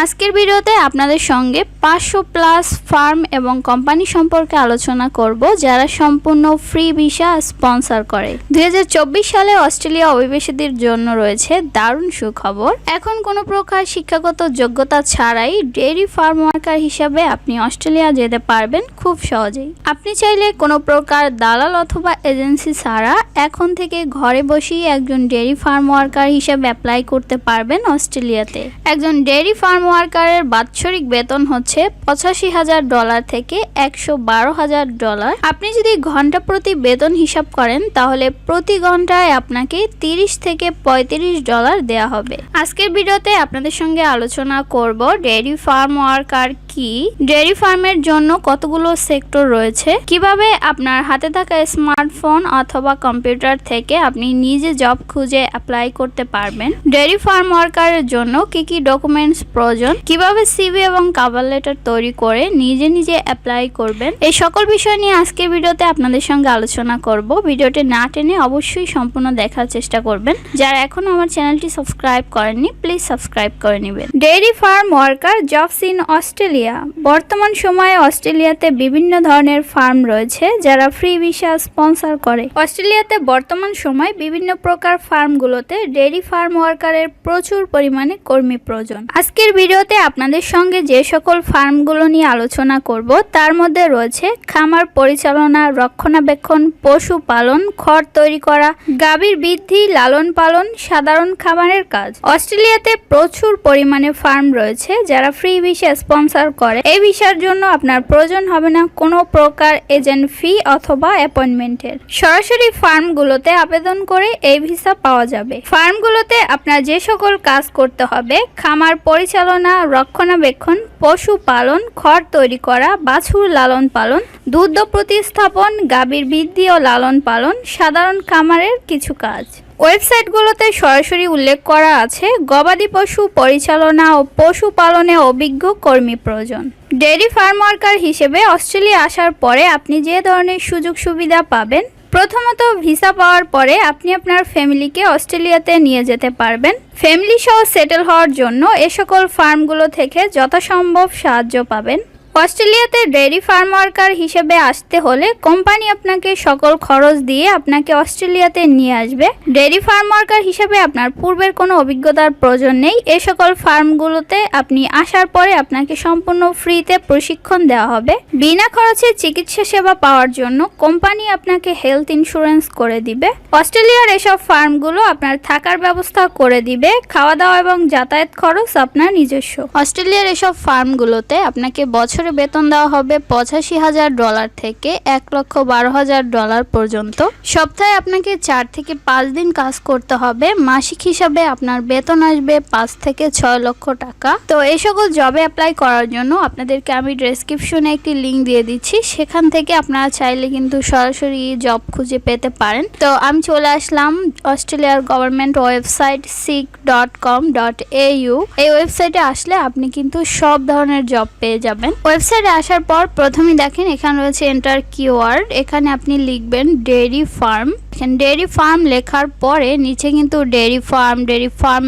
আজকের ভিডিওতে আপনাদের সঙ্গে 500 প্লাস ফার্ম এবং কোম্পানি সম্পর্কে আলোচনা করব যারা সম্পূর্ণ ফ্রি ভিসা স্পন্সর করে। 2024 সালে অস্ট্রেলিয়া অভিবাসীদের জন্য রয়েছে দারুণ সুখবর। এখন কোনো প্রকার শিক্ষাগত যোগ্যতা ছাড়াই ডেইরি ফার্ম ওয়ার্কার হিসাবে আপনি অস্ট্রেলিয়া যেতে পারবেন খুব সহজেই। আপনি চাইলে কোনো প্রকার দালাল অথবা এজেন্সি ছাড়া এখন থেকে ঘরে বসেই একজন ডেইরি ফার্ম ওয়ার্কার হিসেবে অ্যাপ্লাই করতে পারবেন অস্ট্রেলিয়াতে। একজন ডেইরি ফার্ম ওয়ার্কারের বাৎসরিক বেতন হচ্ছে $85,000 থেকে $112,000। আপনি যদি ঘন্টা প্রতি বেতন হিসাব করেন তাহলে প্রতি ঘন্টায় আপনাকে $30 থেকে $35 দেয়া হবে। আজকের ভিডিওতে আপনাদের সঙ্গে আলোচনা করব ডেইরি ফার্ম ওয়ার্কার কি, ডেইরি ফার্মের জন্য কতগুলো সেক্টর রয়েছে, কিভাবে আপনার হাতে থাকা স্মার্টফোন অথবা কম্পিউটার থেকে আপনি নিজে জব খুঁজে অ্যাপ্লাই করতে পারবেন, ডেইরি ফার্ম ওয়ার্কারের জন্য কি কি ডকুমেন্টস প্রয়োজন, কিভাবে সিভি এবং কভার লেটার তৈরি করে নিজে নিজে অ্যাপ্লাই করবেন, এই সকল বিষয় নিয়ে আজকের ভিডিওতে আপনাদের সঙ্গে আলোচনা করব। ভিডিওটি না টেনে অবশ্যই সম্পূর্ণ দেখার চেষ্টা করবেন। যারা এখনো আমার চ্যানেলটি সাবস্ক্রাইব করেননি প্লিজ সাবস্ক্রাইব করে নেবেন। Dairy farm worker jobs in Australia. বর্তমান সময়ে অস্ট্রেলিয়াতে বিভিন্ন ধরনের ফার্ম রয়েছে যারা ফ্রি ভিসা স্পন্সর করে। অস্ট্রেলিয়াতে বর্তমান সময় বিভিন্ন প্রকার ফার্মগুলোতে ডেইরি ফার্ম ওয়ার্কারের প্রচুর পরিমাণে কর্মী প্রয়োজন। আজকের ভিডিওতে আপনাদের সঙ্গে যে সকল ফার্মগুলো নিয়ে আলোচনা করব তার মধ্যে রয়েছে খামার পরিচালনা, রক্ষণাবেক্ষণ, পশু পালন, খড় তৈরি করা, গাভীর বৃদ্ধি, লালন পালন, সাধারণ খামারের কাজ। অস্ট্রেলিয়াতে প্রচুর পরিমাণে ফার্ম রয়েছে যারা ফ্রি ভিসা স্পন্সর করে। এই ভিসার জন্য আপনার প্রয়োজন হবে না কোনো প্রকার এজেন্ট ফি অথবা অ্যাপয়েন্টমেন্টের। সরাসরি ফার্মগুলোতে আবেদন করে এই ভিসা পাওয়া যাবে। ফার্মগুলোতে আপনার যে সকল কাজ করতে হবে: খামার পরিচালনা, রক্ষণাবেক্ষণ, পশু পালন, খড় তৈরি করা, বাছুর লালন পালন, দুধ প্রতিস্থাপন, গাভীর বৃদ্ধি ও লালন পালন, সাধারণ খামারের কিছু কাজ। ওয়েবসাইটগুলোতে সরাসরি উল্লেখ করা আছে গবাদি পশু পরিচালনা ও পশু পালনে অভিজ্ঞ কর্মী প্রয়োজন। ডেইরি ফার্ম ওয়ার্কার হিসেবে অস্ট্রেলিয়া আসার পরে আপনি যে ধরনের সুযোগ সুবিধা পাবেন: প্রথমত, ভিসা পাওয়ার পরে আপনি আপনার ফ্যামিলিকে অস্ট্রেলিয়াতে নিয়ে যেতে পারবেন। ফ্যামিলি সহ সেটেল হওয়ার জন্য এ সকল ফার্মগুলো থেকে যথাসম্ভব সাহায্য পাবেন। অস্ট্রেলিয়াতে ডেইরি ফার্ম ওয়ার্কার হিসেবে আসতে হলে কোম্পানি আপনাকে সকল খরচ দিয়ে আপনাকে অস্ট্রেলিয়াতে নিয়ে আসবে। ডেইরি ফার্ম ওয়ার্কার হিসেবে আপনার পূর্বের কোনো অভিজ্ঞতার প্রয়োজন নেই। এই সকল ফার্মগুলোতে আপনি আসার পরে আপনাকে সম্পূর্ণ ফ্রিতে প্রশিক্ষণ দেওয়া হবে। বিনা খরচে চিকিৎসা সেবা পাওয়ার জন্য কোম্পানি আপনাকে হেলথ ইন্স্যুরেন্স করে দিবে। অস্ট্রেলিয়ার এসব ফার্মগুলো আপনার থাকার ব্যবস্থা করে দিবে। খাওয়া দাওয়া এবং যাতায়াত খরচ আপনার নিজস্ব। অস্ট্রেলিয়ার এসব ফার্মগুলোতে আপনাকে বছর বেতন দেওয়া হবে $85,000 থেকে $112,000 পর্যন্ত। সপ্তাহে আপনাকে 4 থেকে 5 দিন কাজ করতে হবে। মাসিক হিসাবে আপনার বেতন আসবে 5 থেকে 6 লক্ষ টাকা। তো এই সকল জবে অ্যাপ্লাই করার জন্য আপনাদেরকে আমি ডেসক্রিপশনে একটি লিঙ্ক দিয়ে দিচ্ছি, সেখান থেকে আপনারা চাইলে কিন্তু সরাসরি জব খুঁজে পেতে পারেন। তো আমি চলে আসলাম অস্ট্রেলিয়ার গভর্নমেন্ট ওয়েবসাইট seek.com.au। এই ওয়েবসাইটে আসলে আপনি কিন্তু সব ধরনের জব পেয়ে যাবেন। ওয়েবসাইটে আসার পর প্রথমেই দেখেন এখানে রয়েছে এন্টার কিওয়ার্ড। এখানে আপনি লিখবেন ডেইরি ফার্ম। এখানে ডেইরি ফার্ম লেখার পরে নিচে কিন্তু dairy farm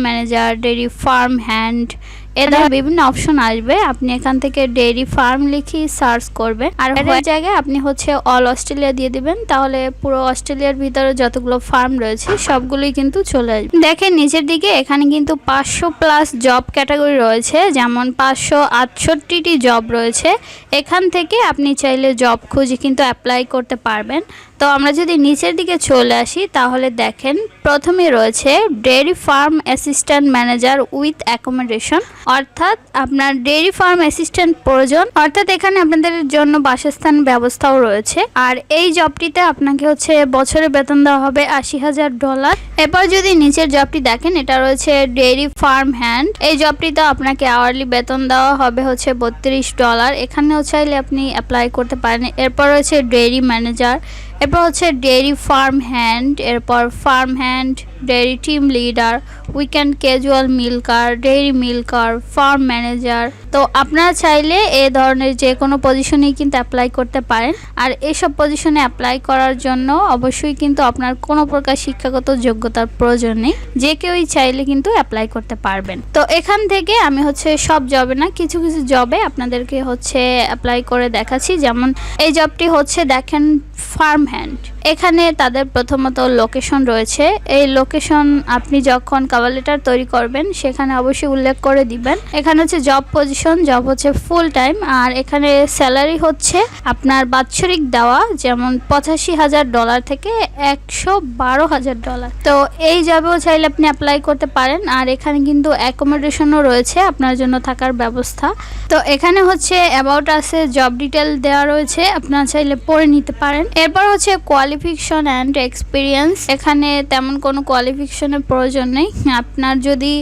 manager, dairy farm hand, এদের বিভিন্ন অপশন আসবে। আপনি এখান থেকে ডেইরি ফার্ম লিখে সার্চ করবেন আর ওই জায়গায় আপনি অল অস্ট্রেলিয়া দিয়ে দিবেন। তাহলে পুরো অস্ট্রেলিয়ার ভিতরে যতগুলো ফার্ম রয়েছে সবগুলোই কিন্তু চলে আসবে। দেখেন নিচের দিকে এখানে কিন্তু 500 প্লাস জব ক্যাটাগরি রয়েছে, যেমন 568টি জব রয়েছে। এখান থেকে আপনি চাইলে জব খুঁজে কিন্তু অ্যাপ্লাই করতে পারবেন। তো আমরা যদি নিচের দিকে চলে আসি তাহলে দেখেন প্রথমে রয়েছে dairy farm assistant manager with accommodation, অর্থাৎ আপনার ডেইরি ফার্ম অ্যাসিস্ট্যান্ট প্রয়োজন, অর্থাৎ এখানে আপনাদের জন্য বাসস্থান ব্যবস্থাও রয়েছে। আর এই জবটিতে আপনাকে বছরে বেতন দেওয়া হবে $80,000। এরপর যদি নিচের জবটি দেখেন এটা রয়েছে ডেইরি ফার্ম হ্যান্ড। এই জবটিতে আপনাকে আওয়ারলি বেতন দেওয়া হবে $32। এখানেও চাইলে আপনি অ্যাপ্লাই করতে পারেন। এরপর রয়েছে ডেইরি ম্যানেজার, এরপর ডেইরি ফার্ম হ্যান্ড, এরপর farm hand, dairy team leader, weekend casual milker, dairy milker, farm manager. তো আপনারা চাইলে এই ধরনের যে কোনো পজিশনেই কিন্তু অ্যাপ্লাই করতে পারেন। আর এসব পজিশনে অ্যাপ্লাই করার জন্য অবশ্যই কিন্তু আপনার কোনো প্রকার শিক্ষাগত যোগ্যতার প্রয়োজন নেই, যে কেউই চাইলে কিন্তু অ্যাপ্লাই করতে পারবেন। তো এখান থেকে আমি সব জবে না, কিছু কিছু জবে আপনাদেরকে অ্যাপ্লাই করে দেখাচ্ছি। যেমন এই জবটি দেখেন ফার্ম হ্যান্ড। এখানে তাদের প্রথমত লোকেশন রয়েছে। এই লোকেশন আপনি যখন কভার লেটার তৈরি করবেন সেখানে অবশ্যই উল্লেখ করে দিবেন। এখানে job position, job full time. আর এখানে স্যালারি আপনার বাৎসরিক দেওয়া, যেমন $85,000 থেকে $112,000। তো এই জবেও চাইলে আপনি অ্যাপ্লাই করতে পারেন। আর এখানে কিন্তু অ্যাকোমোডেশনও রয়েছে আপনার জন্য থাকার ব্যবস্থা। তো এখানে অ্যাবাউট আছে, জব ডিটেল দেওয়া রয়েছে, আপনারা চাইলে পড়ে নিতে পারেন। এরপর কোয়ালিফিকেশন অ্যান্ড এক্সপিরিয়েন্স। এখানে তেমন কোনো কোয়ালিফিকেশনের প্রয়োজন নেই। আপনার যদি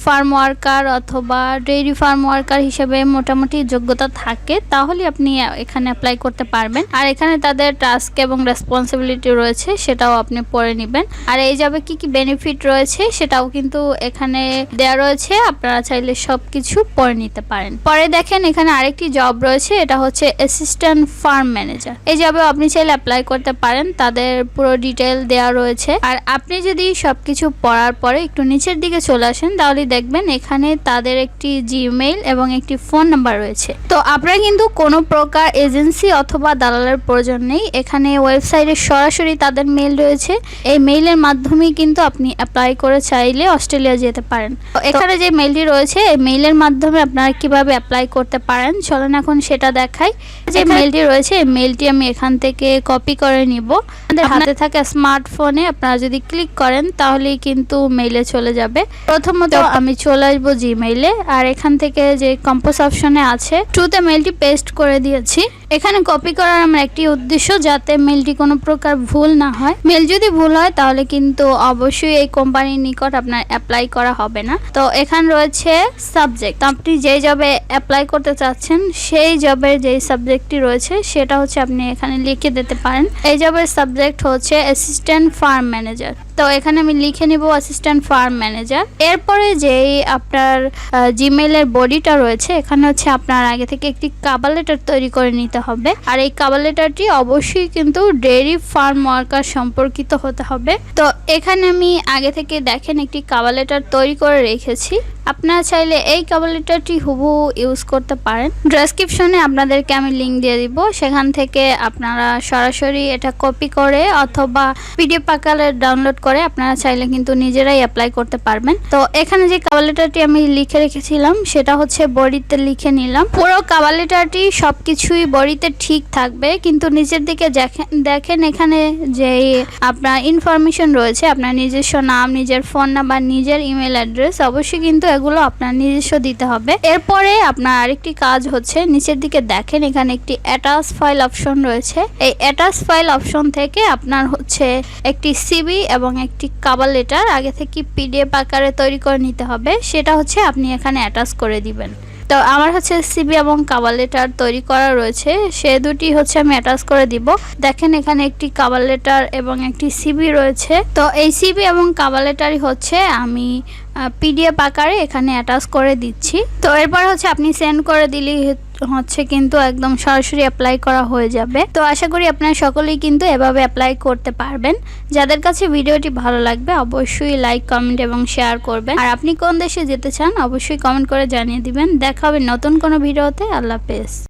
ফার্ম ওয়ার্কার অথবা ডেইরি ফার্ম ওয়ার্কার হিসেবে মোটামুটি যোগ্যতা থাকে তাহলে আপনি এখানে অ্যাপ্লাই করতে পারবেন। আর এখানে তাদের টাস্ক এবং রেসপন্সিবিলিটি রয়েছে, সেটাও আপনি পড়ে নেবেন। আর এই জবে কি কি বেনিফিট রয়েছে সেটাও কিন্তু এখানে দেওয়া রয়েছে, আপনারা চাইলে সব কিছু পড়ে নিতে পারেন। পরে দেখেন এখানে আরেকটি জব রয়েছে, এটা অ্যাসিস্ট্যান্ট ফার্ম ম্যানেজার। এই জবে আপনি চাইলে অ্যাপ্লাই করতে পারেন, তাদের পুরো ডিটেল দেওয়া রয়েছে। আর আপনি যদি সবকিছু পড়ার পরে একটু নিচের দিকে চলে আসেন তাহলে দেখবেন এখানে তাদের একটি জিমেইল এবং একটি ফোন নাম্বার রয়েছে। তো আপনারা কিন্তু কোনো প্রকার এজেন্সি অথবা দালালের প্রয়োজন নেই। এখানে ওয়েবসাইটে সরাসরি তাদের মেইল রয়েছে, এই মেইলের মাধ্যমেই কিন্তু আপনি অ্যাপ্লাই করে চাইলে অস্ট্রেলিয়া যেতে পারেন। তো এখানে যে মেইলটি রয়েছে এই মেইলের মাধ্যমে আপনারা কিভাবে অ্যাপ্লাই করতে পারেন চলেন এখন সেটা দেখাই। যে মেইলটি রয়েছে এই মেইলটি আমি এখান থেকে কপি করে নিব। আমাদের হাতে থাকা স্মার্টফোনে আপনারা যদি ক্লিক করেন তাহলেই কিন্তু মেইলে চলে যাবে। প্রথমত আমি চলে আসবো জিমেইলে, আর এখান থেকে যে কম্পোজ অপশনে আছে ট্রুতে মেইলটি পেস্ট করে দিয়েছি। এখানে কপি করার আমার একটি উদ্দেশ্য, যাতে মেইলটি কোনো প্রকার ভুল না হয়। মেইল যদি ভুল হয় তাহলে কিন্তু অবশ্যই এই কোম্পানির নিকট আপনার অ্যাপ্লাই করা হবে না। তো এখানে রয়েছে সাবজেক্ট, আপনি যেই জবে অ্যাপ্লাই করতে চাচ্ছেন সেই জবের যেই সাবজেক্টটি রয়েছে সেটা আপনি এখানে লিখে দিতে পারেন। এই জবের সাবজেক্ট অ্যাসিস্ট্যান্ট ফার্ম ম্যানেজার। তো এখানে আমি লিখে নিব অ্যাসিস্ট্যান্ট ফার্ম ম্যানেজার। এরপরে যেই আপনার জিমেইলের বডিটা রয়েছে এখানে আপনার আগে থেকে একটি কভার লেটার তৈরি করে নিতে হবে। আর এই কভার লেটারটি অবশ্যই কিন্তু ডেইরি ফার্ম ওয়ার্কার সম্পর্কিত হতে হবে। তো এখানে আমি আগে থেকে দেখেন একটি কভার লেটার তৈরি করে রেখেছি, আপনারা চাইলে এই কভার লেটারটি হুবহু ইউজ করতে পারেন। ডেসক্রিপশনে আপনাদেরকে আমি লিঙ্ক দিয়ে দিব, সেখান থেকে আপনারা সরাসরি এটা কপি করে অথবা পিডিএফ আকারে ডাউনলোড করে আপনারা চাইলে কিন্তু নিজেরাই অ্যাপ্লাই করতে পারবেন। তো এখানে যে কভার লেটারটি আমি লিখে রেখেছিলাম সেটা বডিতে লিখে নিলাম। পুরো কভার লেটারটি সবকিছুই বডিতে ঠিক থাকবে, কিন্তু নিচের দিকে দেখেন এখানে যে আপনার ইনফরমেশন রয়েছে, আপনার নিজস্ব নাম, নিজের ফোন নাম্বার, নিজের ইমেল অ্যাড্রেস, অবশ্যই কিন্তু এগুলো আপনার নিজস্ব দিতে হবে। এরপরে আপনার আরেকটি কাজ নিচের দিকে দেখেন এখানে একটি অ্যাটাচ ফাইল অপশন রয়েছে। এই অ্যাটাচ ফাইল অপশন থেকে আপনার একটি সিভি এবং একটি কভার লেটার আগে থেকে পিডিএফ আকারে তৈরি করে নিতে হবে, সেটা আপনি এখানে অ্যাটাচ করে দিবেন। তো আমার সিভি এবং কভার লেটার তৈরি করা রয়েছে, সে দুটি আমি অ্যাটাচ করে দিব। দেখেন এখানে একটি কভার লেটার এবং একটি সিভি রয়েছে। তো এই সিভি এবং কভার লেটারই আমি পিডিএফ আকারে এখানে অ্যাটাচ করে দিচ্ছি। তো এরপর আপনি সেন্ড করে দিলেই কিন্তু একদম সরাসরি অ্যাপ্লাই করা হয়ে যাবে। তো আশা করি আপনারা সকলেই কিন্তু এভাবে অ্যাপ্লাই করতে পারবেন। যাদের কাছে ভিডিওটি ভালো লাগবে অবশ্যই লাইক, কমেন্ট এবং শেয়ার করবেন। আর আপনি কোন দেশে যেতে চান অবশ্যই কমেন্ট করে জানিয়ে দিবেন। দেখা হবে নতুন কোনো ভিডিওতে। আল্লাহ হাফেজ।